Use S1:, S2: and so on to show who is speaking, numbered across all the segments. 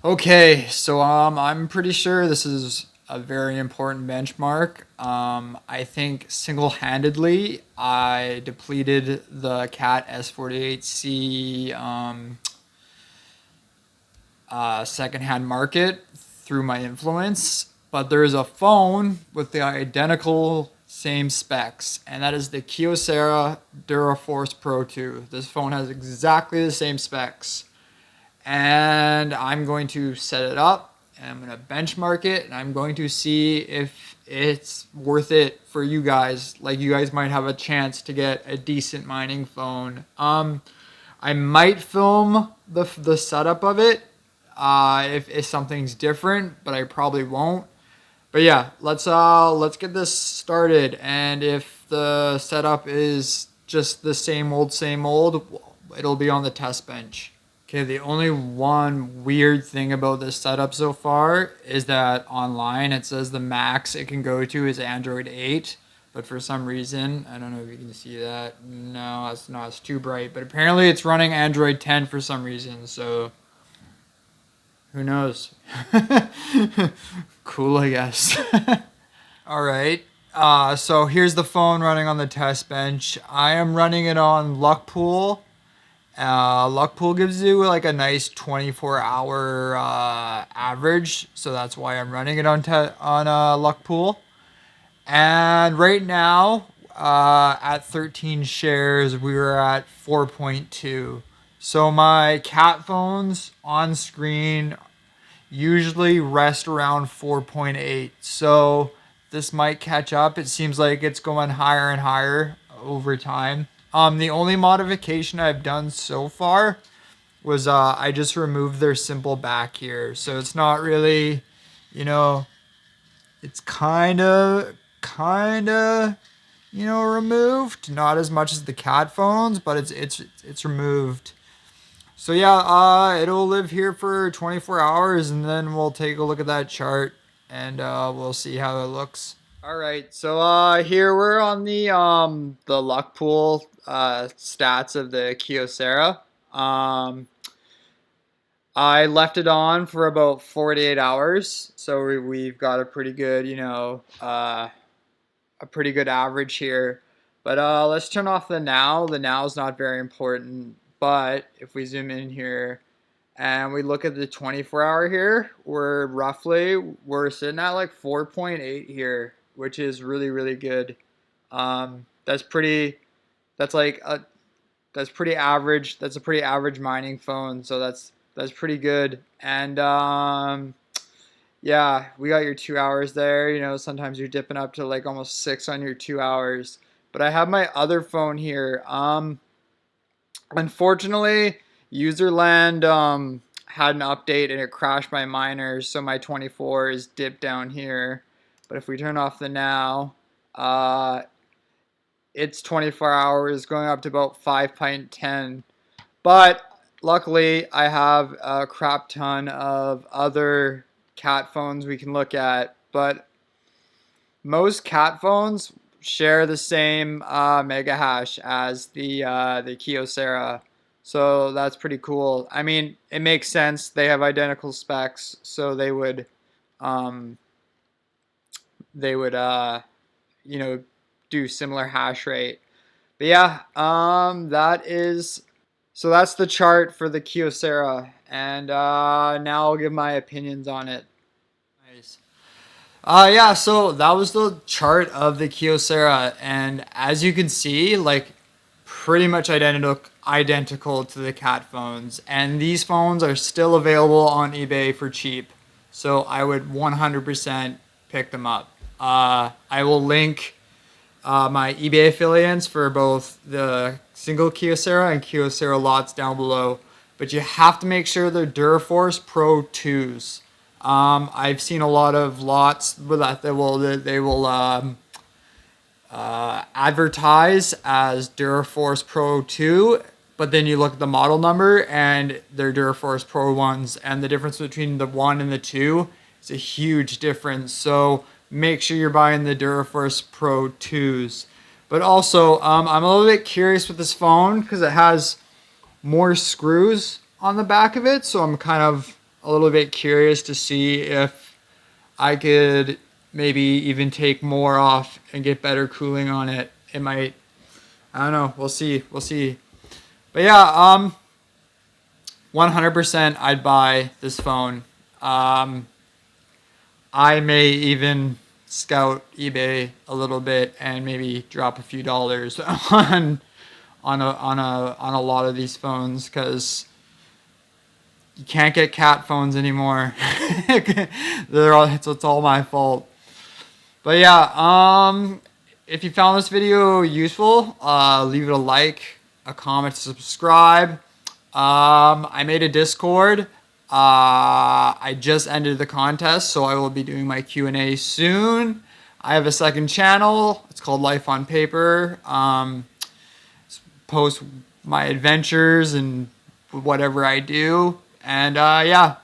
S1: Okay, so I'm pretty sure this is a very important benchmark. I think single-handedly I depleted the Cat S48c secondhand market through my influence, but there is a phone with the identical same specs, and that is the Kyocera Duraforce Pro 2. This phone has exactly the same specs, and I'm going to set it up, and I'm going to benchmark it, and I'm going to see if it's worth it for you guys. Like, you guys might have a chance to get a decent mining phone. I might film the setup of it if something's different, but I probably won't. But yeah, let's get this started. And if the setup is just the same old, it'll be on the test bench. Okay, the only one weird thing about this setup so far is that online it says the max it can go to is Android 8, but for some reason, I don't know if you can see that. No, it's not. It's too bright. But apparently it's running Android 10 for some reason, so who knows? Cool, I guess. All right. So here's the phone running on the test bench. I am running it on Luckpool. Luckpool gives you like a nice 24-hour average, so that's why I'm running it on Luckpool. And right now, at 13 shares, we were at 4.2. So my cat phones on screen usually rest around 4.8. So this might catch up. It seems like it's going higher and higher over time. The only modification I've done so far was I just removed their simple back here. So it's not really, you know, it's kind of removed. Not as much as the cat phones, but it's removed. So yeah, it'll live here for 24 hours, and then we'll take a look at that chart, and we'll see how it looks. All right, so here we're on the luck pool stats of the Kyocera. I left it on for about 48 hours, so we've got a pretty good, a pretty good average here. But let's turn off the now. The now is not very important, but if we zoom in here and we look at the 24-hour here, we're sitting at like 4.8 here, which is really good. That's pretty. That's like that's pretty average. That's a pretty average mining phone, so that's pretty good. And yeah, we got your 2 hours there. Sometimes you're dipping up to like almost 6 on your 2 hours. But I have my other phone here. Unfortunately, Userland had an update and it crashed my miners, so my 24 is dipped down here. But if we turn off the now, it's 24 hours going up to about 5.10. But luckily, I have a crap ton of other cat phones we can look at. But most cat phones share the same mega hash as the Kyocera, so that's pretty cool. I mean, it makes sense. They have identical specs, so um, they would you know do similar hash rate. But yeah, that's the chart for the Kyocera, and now I'll give my opinions on it. Nice. Yeah, so that was the chart of the Kyocera, and as you can see, like pretty much identical to the cat phones, and these phones are still available on eBay for cheap. So I would 100% pick them up. I will link my eBay affiliates for both the single Kyocera and Kyocera lots down below, but you have to make sure they're Duraforce Pro 2s. I've seen a lot of lots that they will advertise as Duraforce Pro 2, but then you look at the model number and they're Duraforce Pro 1s, and the difference between the 1 and the 2 is a huge difference. So make sure you're buying the Duraforce Pro 2s. But also, I'm a little bit curious with this phone because it has more screws on the back of it, so I'm kind of a little bit curious to see if I could maybe even take more off and get better cooling on it. It might, I don't know, we'll see, But yeah, 100% I'd buy this phone. I may even scout eBay a little bit and maybe drop a few dollars on a lot of these phones, because you can't get cat phones anymore. It's all my fault. But yeah, if you found this video useful, leave it a like, a comment, subscribe. I made a Discord. I just ended the contest, so I will be doing my Q&A soon. I have a second channel. It's called Life on Paper. Post my adventures and whatever I do. And yeah.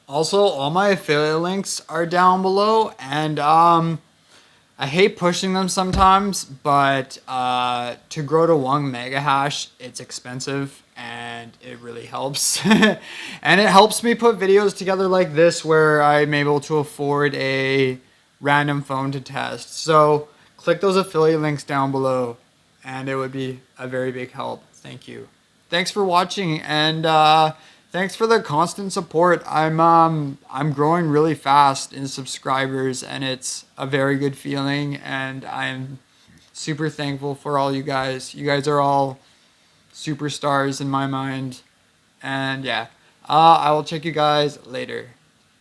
S1: Also, all my affiliate links are down below. And I hate pushing them sometimes, but to grow to 1 mega hash, it's expensive and it really helps. And it helps me put videos together like this where I'm able to afford a random phone to test. So click those affiliate links down below and it would be a very big help. Thank you. Thanks for watching, and thanks for the constant support. I'm growing really fast in subscribers, and it's a very good feeling, and I'm super thankful for all you guys. You guys are all superstars in my mind. And yeah, I will check you guys later.